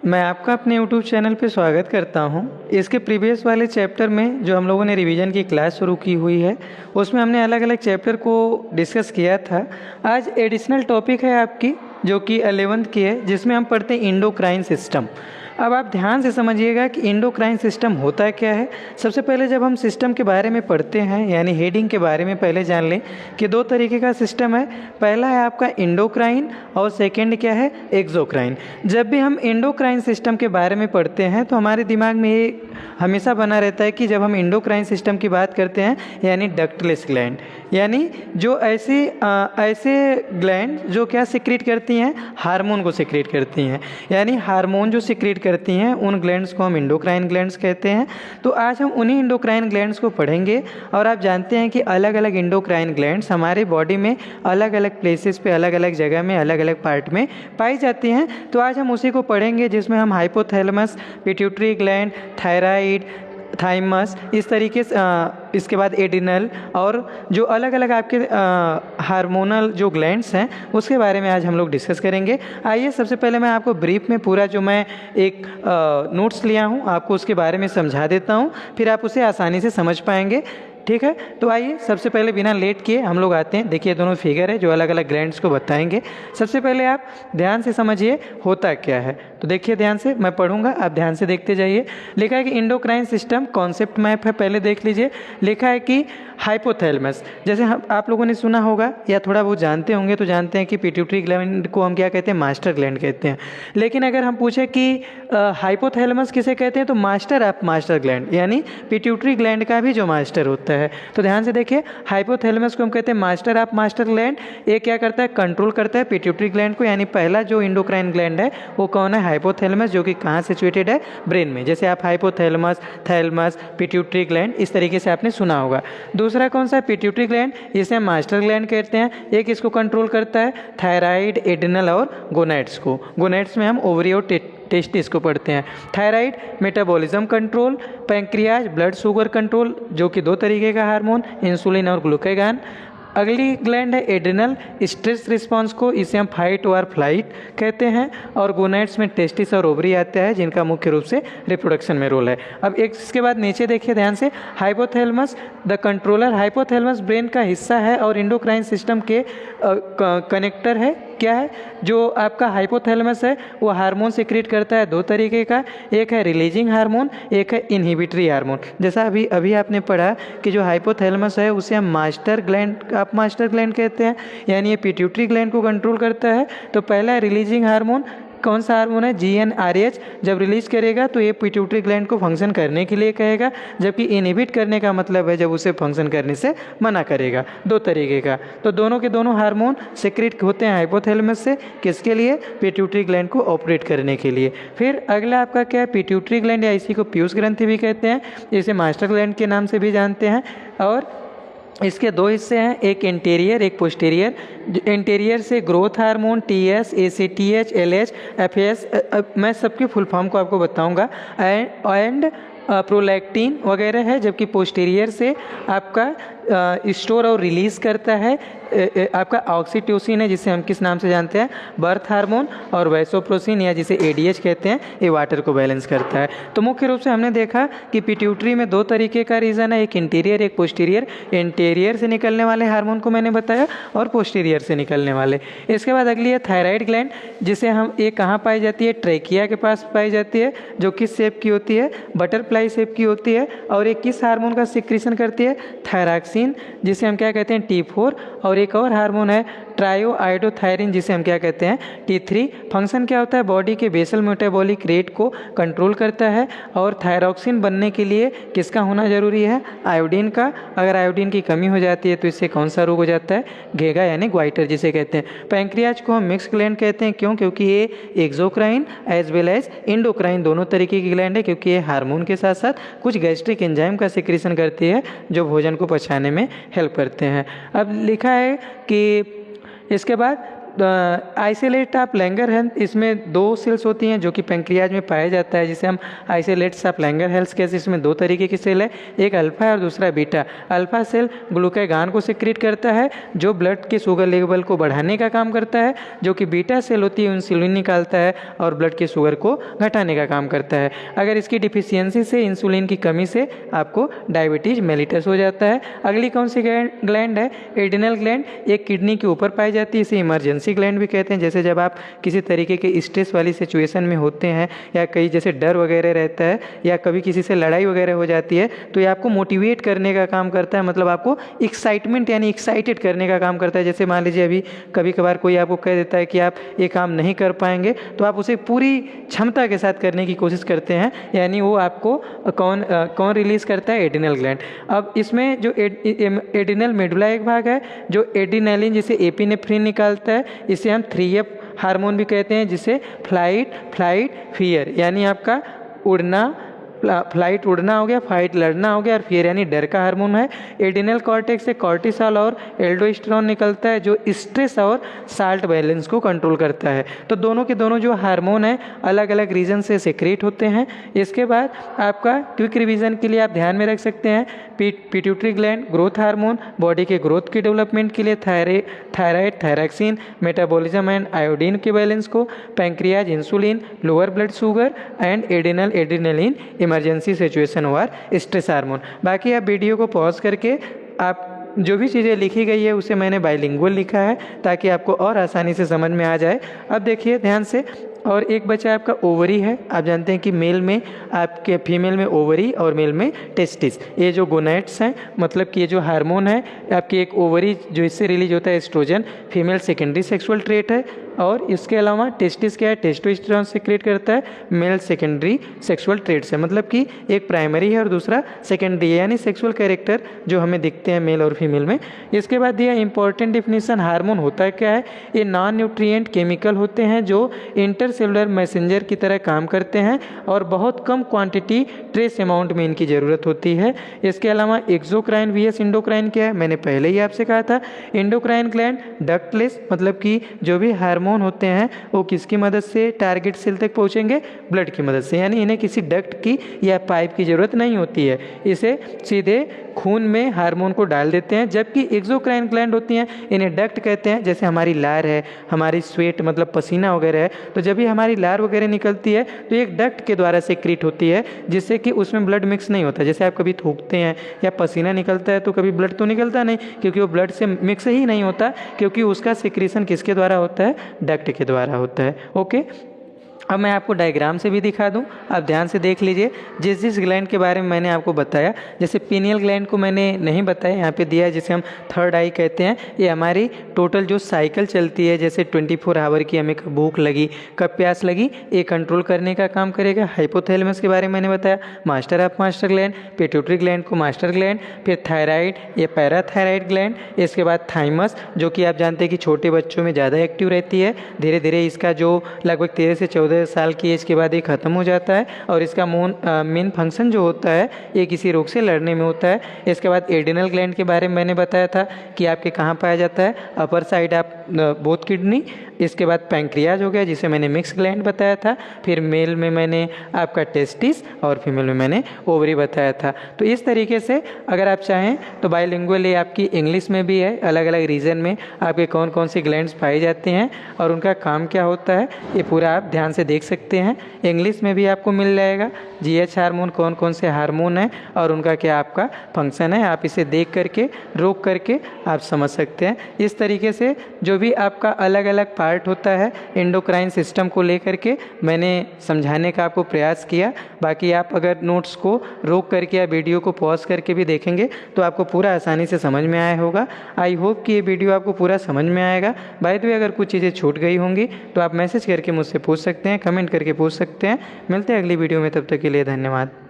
मैं आपका अपने YouTube चैनल पे स्वागत करता हूं। इसके प्रीवियस वाले चैप्टर में जो हम लोगों ने रिवीजन की क्लास शुरू की हुई है उसमें हमने अलग अलग चैप्टर को डिस्कस किया था। आज एडिशनल टॉपिक है आपकी जो कि 11th की है, जिसमें हम पढ़ते हैं इंडोक्राइन सिस्टम। अब आप ध्यान से समझिएगा कि इंडोक्राइन सिस्टम होता क्या है। सबसे पहले जब हम सिस्टम के बारे में पढ़ते हैं यानी हेडिंग के बारे में पहले जान लें कि दो तरीके का सिस्टम है। पहला है आपका इंडोक्राइन और सेकंड क्या है, एक्सोक्राइन। जब भी हम इंडोक्राइन सिस्टम के बारे में पढ़ते हैं तो हमारे दिमाग में ये हमेशा बना रहता है कि जब हम इंडोक्राइन सिस्टम की बात करते हैं यानी डक्टलेस ग्लैंड, यानी जो ऐसे ग्लैंड जो क्या सिक्रीट करती हैं, हार्मोन को सिक्रीट करती हैं, यानी हार्मोन जो सिक्रीट करती हैं उन ग्लैंड्स को हम इंडोक्राइन ग्लैंड्स कहते हैं। तो आज हम उन्हीं इंडोक्राइन ग्लैंड्स को पढ़ेंगे। और आप जानते हैं कि अलग अलग इंडोक्राइन ग्लैंड्स हमारे बॉडी में अलग अलग प्लेसेस पे, अलग अलग जगह में, अलग अलग पार्ट में पाई जाती हैं। तो आज हम उसी को पढ़ेंगे जिसमें हम hypothalamus, pituitary gland, thyroid, thymus, इस तरीके से इसके बाद एडिनल और जो अलग अलग आपके हार्मोनल जो ग्लैंड्स हैं उसके बारे में आज हम लोग डिस्कस करेंगे। आइए सबसे पहले मैं आपको ब्रीफ में पूरा जो मैं एक नोट्स लिया हूँ आपको उसके बारे में समझा देता हूँ, फिर आप उसे आसानी से समझ पाएंगे। ठीक है, तो आइए सबसे पहले बिना लेट किए हम लोग आते हैं। देखिए दोनों फिगर है जो अलग अलग ग्लैंड्स को बताएंगे। सबसे पहले आप ध्यान से समझिए होता क्या है। तो देखिए ध्यान से, मैं पढ़ूंगा, आप ध्यान से देखते जाइए। लिखा है कि इंडोक्राइन सिस्टम कॉन्सेप्ट मैप है, पहले देख लीजिए। लिखा है कि हाइपोथैलेमस, जैसे हम आप लोगों ने सुना होगा या थोड़ा बहुत जानते होंगे तो जानते हैं कि पिट्यूटरी ग्लैंड को हम क्या कहते हैं, मास्टर ग्लैंड कहते हैं। लेकिन अगर हम पूछे कि हाइपोथैलेमस किसे कहते हैं तो मास्टर ऑफ मास्टर ग्लैंड, यानी पिट्यूटरी ग्लैंड का भी जो मास्टर होता है। तो ध्यान से देखिए, हाइपोथैलेमस को हम कहते हैं मास्टर ऑफ मास्टर ग्लैंड। ये क्या करता है, कंट्रोल करता है पिट्यूटरी ग्लैंड को, यानी पहला जो इंडोक्राइन ग्लैंड है वो कौन है, हाइपोथैलेमस, जो कि कहाँ सिचुएटेड है, ब्रेन में। जैसे आप हाइपोथैलेमस, थैलेमस, पिट्यूटरी ग्लैंड इस तरीके से आपने सुना होगा। दूसरा कौन सा है, पिट्यूटरी ग्लैंड, इसे हम मास्टर ग्लैंड कहते हैं। एक इसको कंट्रोल करता है थायराइड, एड्रिनल और गोनैड्स को। गोनैड्स में हम ओवरी और टेस्टिस को पढ़ते हैं। Thyroid metabolism control, pancreas blood sugar control, जो कि दो तरीके का हार्मोन, इंसुलिन और ग्लूकागॉन। अगली ग्लैंड है एड्रिनल, स्ट्रेस रिस्पांस को, इसे हम फाइट और फ्लाइट कहते हैं। और गोनैड्स में टेस्टिस और ओवरी आता है जिनका मुख्य रूप से रिप्रोडक्शन में रोल है। अब एक इसके बाद नीचे देखिए ध्यान से, hypothalamus the controller. Hypothalamus brain का हिस्सा है और इंडोक्राइन सिस्टम के कनेक्टर है। क्या है, जो आपका हाइपोथैलेमस है वो हार्मोन सिक्रीट करता है दो तरीके का, एक है रिलीजिंग हार्मोन, एक है इनहिबिटरी हार्मोन। जैसा अभी आपने पढ़ा कि जो हाइपोथैलेमस है उसे हम मास्टर ग्लैंड, आप मास्टर ग्लैंड कहते हैं, यानी ये पिट्यूटरी ग्लैंड को कंट्रोल करता है। तो पहला है रिलीजिंग हार्मोन, कौन सा हार्मोन है, GnRH। जब रिलीज करेगा तो ये पिट्यूटरी ग्लैंड को फंक्शन करने के लिए कहेगा, जबकि इनहिबिट करने का मतलब है जब उसे फंक्शन करने से मना करेगा, दो तरीके का। तो दोनों के दोनों हार्मोन सिक्रीट होते हैं हाइपोथैलेमस से, किसके लिए, पिट्यूटरी ग्लैंड को ऑपरेट करने के लिए। फिर अगला आपका क्या है, पिट्यूटरी ग्लैंड, या इसी को पीयूष ग्रंथि भी कहते हैं, इसे मास्टर ग्लैंड के नाम से भी जानते हैं। और इसके दो हिस्से हैं, एक इंटीरियर एक पोस्टीरियर। इंटीरियर से growth hormone TS, ACTH, LH, FAS, मैं सबके फुल फॉर्म को आपको बताऊंगा, एंड प्रोलैक्टिन वगैरह है। जबकि पोस्टीरियर से आपका स्टोर और रिलीज़ करता है आपका ऑक्सीटोसिन है, जिसे हम किस नाम से जानते हैं, बर्थ हार्मोन। और वैसोप्रोसिन या जिसे ADH कहते हैं, ये वाटर को बैलेंस करता है। तो मुख्य रूप से हमने देखा कि पिट्यूटरी में दो तरीके का रीज़न है, एक इंटीरियर एक पोस्टीरियर। इंटीरियर से निकलने वाले हार्मोन को मैंने बताया और पोस्टीरियर से निकलने वाले। इसके बाद अगली है थायराइड ग्लैंड, जिसे हम ये कहाँ पाई जाती है, ट्रेकिया के पास पाई जाती है, जो किस शेप की होती है, बटरफ्लाई शेप की होती है। और एक किस हार्मोन का सिक्रीशन करती है, थायरॉक्सिन, जिसे हम क्या कहते हैं, T4। और एक और हार्मोन है ट्रायोआइडोथायरिन, जिसे हम क्या कहते हैं, T3। फंक्शन क्या होता है, बॉडी के बेसल मेटाबॉलिक रेट को कंट्रोल करता है। और थायरॉक्सिन बनने के लिए किसका होना जरूरी है, आयोडीन का। अगर आयोडीन की कमी हो जाती है तो इससे कौन सा रोग हो जाता है, घेगा यानी ग्वाइटर जिसे कहते हैं। पैंक्रियाज को हम मिक्स ग्लैंड कहते हैं, क्यों, क्योंकि ये exocrine as well as endocrine दोनों तरीके की ग्लैंड है, क्योंकि ये हार्मोन के साथ साथ कुछ गैस्ट्रिक एंजाइम का सिक्रीशन करती है जो भोजन को पचाने में हेल्प करते हैं। अब लिखा है कि इसके बाद आइसोलेट ऑफ लैंगरहैंस, इसमें 2 सेल्स होती हैं जो कि पैंक्रियाज में पाया जाता है, जिसे हम आइसोलेट्स ऑफ लैंगरहैंस कहते हैं। इसमें 2 तरीके की सेल है, एक अल्फा और दूसरा बीटा। अल्फा सेल ग्लूकागॉन को सिक्रीट करता है जो ब्लड के शुगर लेवल को बढ़ाने का काम करता है, जो कि बीटा सेल होती है इंसुलिन निकालता है और ब्लड के शुगर को घटाने का काम करता है। अगर इसकी डिफिशियंसी से, इंसुलिन की कमी से आपको डायबिटीज मेलिटस हो जाता है। अगली कौन सी ग्लैंड है? Adrenal gland. एक किडनी के ऊपर पाई जाती है, इसे इमरजेंसी ग्लैंड भी कहते हैं। जैसे जब आप किसी तरीके के स्ट्रेस वाली सिचुएशन में होते हैं या कहीं जैसे डर वगैरह रहता है या कभी किसी से लड़ाई वगैरह हो जाती है, तो ये आपको मोटिवेट करने का काम करता है, मतलब आपको एक्साइटमेंट यानी एक्साइटेड करने का काम करता है। जैसे मान लीजिए अभी कभी कभार कोई आपको कह देता है कि आप ये काम नहीं कर पाएंगे, तो आप उसे पूरी क्षमता के साथ करने की कोशिश करते हैं, यानी वो आपको कौन रिलीज करता है? Adrenal gland. अब इसमें जो एड्रिनल मेडुला एक भाग है जो एड्रिनलिन जिसे एपिनेफ्रिन निकालता है, इसे हम 3F हार्मोन भी कहते हैं, जिसे फ्लाइट फियर यानी आपका उड़ना, फ्लाइट उड़ना हो गया, फाइट लड़ना हो गया, और फियर यानी डर का हार्मोन है। एड्रिनल कॉर्टेक्स से कॉर्टिसोल और एल्डोस्टेरोन निकलता है जो स्ट्रेस और साल्ट बैलेंस को कंट्रोल करता है। तो दोनों के दोनों जो हार्मोन है अलग अलग रीजन से सेक्रेट होते हैं। इसके बाद आपका क्विक रिवीजन के लिए आप ध्यान में रख सकते हैं pituitary gland growth hormone, body के ग्रोथ के डेवलपमेंट के लिए thyroid, thyroxine, metabolism and iodine के बैलेंस को, pancreas insulin, lower blood sugar and adrenaline emergency situation और स्ट्रेस हार्मोन। बाकी आप वीडियो को पॉज करके आप जो भी चीज़ें लिखी गई है उसे मैंने बाइलिंगुअल लिखा है ताकि आपको और आसानी से समझ में आ जाए। अब देखिए ध्यान से, और एक बचा आपका ओवरी है। आप जानते हैं कि मेल में आपके फीमेल में ओवरी और मेल में टेस्टिस, ये जो गोनेट्स हैं, मतलब कि ये जो हार्मोन है आपकी एक ओवरी जो इससे रिलीज होता है oestrogen, female secondary sexual trait है। और इसके अलावा टेस्टिस क्या है? टेस्टोस्टेरोन सीक्रेट करता है, मेल सेकेंडरी सेक्सुअल ट्रेट्स है, मतलब कि एक प्राइमरी है और दूसरा सेकेंडरी है, यानी सेक्सुअल कैरेक्टर जो हमें दिखते हैं मेल और फीमेल में। इसके बाद दिया इंपॉर्टेंट डिफिनीशन, हार्मोन होता है क्या है? ये नॉन न्यूट्रिएंट केमिकल होते हैं जो इंटरसेलुलर मैसेंजर की तरह काम करते हैं और बहुत कम क्वांटिटी ट्रेस अमाउंट में इनकी ज़रूरत होती है। इसके अलावा एक्सोक्राइन वीएस इंडोक्राइन क्या है? मैंने पहले ही आपसे कहा था, इंडोक्राइन ग्लैंड डक्टलेस, मतलब कि जो भी हार्मोन होते हैं वो किसकी मदद से टारगेट सेल तक पहुंचेंगे? ब्लड की मदद से, यानी इन्हें किसी डक्ट की या पाइप की ज़रूरत नहीं होती है, इसे सीधे खून में हार्मोन को डाल देते हैं। जबकि एक्सोक्राइन ग्लैंड होती हैं, इन्हें डक्ट कहते हैं। जैसे हमारी लार है, हमारी स्वेट मतलब पसीना वगैरह है, तो जब भी हमारी लार वगैरह निकलती है तो एक डक्ट के द्वारा सेक्रेट होती है, जिससे कि उसमें ब्लड मिक्स नहीं होता। जैसे आप कभी थूकते हैं या पसीना निकलता है तो कभी ब्लड तो निकलता नहीं, क्योंकि वो ब्लड से मिक्स ही नहीं होता, क्योंकि उसका सिक्रीशन किसके द्वारा होता है? डक्ट के द्वारा होता है। ओके, अब मैं आपको डायग्राम से भी दिखा दूं, आप ध्यान से देख लीजिए। जिस ग्लैंड के बारे में मैंने आपको बताया, जैसे पीनियल ग्लैंड को मैंने नहीं बताया, यहाँ पे दिया है जिसे हम थर्ड आई कहते हैं। ये हमारी टोटल जो साइकिल चलती है, जैसे 24 आवर की हमें कब भूख लगी, कब प्यास लगी, ये कंट्रोल करने का काम करेगा। हाइपोथैलेमस के बारे में मैंने बताया, master of master gland, pituitary gland को मास्टर ग्लैंड, फिर थायराइड ये पैराथायराइड ग्लैंड, इसके बाद थाइमस जो कि आप जानते हैं कि छोटे बच्चों में ज़्यादा एक्टिव रहती है। धीरे धीरे इसका जो लगभग 13 से 14 साल की एज के बाद ये ख़त्म हो जाता है और इसका मेन फंक्शन जो होता है ये किसी रोग से लड़ने में होता है। इसके बाद एड्रिनल ग्लैंड के बारे में मैंने बताया था कि आपके कहाँ पाया जाता है? अपर साइड आप बोथ किडनी। इसके बाद पैंक्रियाज हो गया जिसे मैंने मिक्स ग्लैंड बताया था। फिर मेल में मैंने आपका टेस्टिस और फीमेल में मैंने ओवरी बताया था। तो इस तरीके से अगर आप चाहें तो बाइलिंगुअल ये आपकी इंग्लिश में भी है, अलग अलग रीजन में आपके कौन कौन से ग्लैंड्स पाए जाते हैं और उनका काम क्या होता है, ये पूरा आप ध्यान से देख सकते हैं। इंग्लिश में भी आपको मिल जाएगा जीएच हार्मोन कौन कौन से हार्मोन हैं और उनका क्या आपका फंक्शन है। आप इसे देख करके रोक करके आप समझ सकते हैं। इस तरीके से जो भी आपका अलग अलग पार्ट होता है एंडोक्राइन सिस्टम को लेकर के मैंने समझाने का आपको प्रयास किया। बाकी आप अगर नोट्स को रोक करके या वीडियो को पॉज करके भी देखेंगे तो आपको पूरा आसानी से समझ में आया होगा। आई होप कि ये वीडियो आपको पूरा समझ में आएगा। बाय द वे अगर कुछ चीज़ें छूट गई होंगी तो आप मैसेज करके मुझसे पूछ सकते हैं, कमेंट करके पूछ सकते हैं। मिलते हैं अगली वीडियो में, तब तक के लिए धन्यवाद।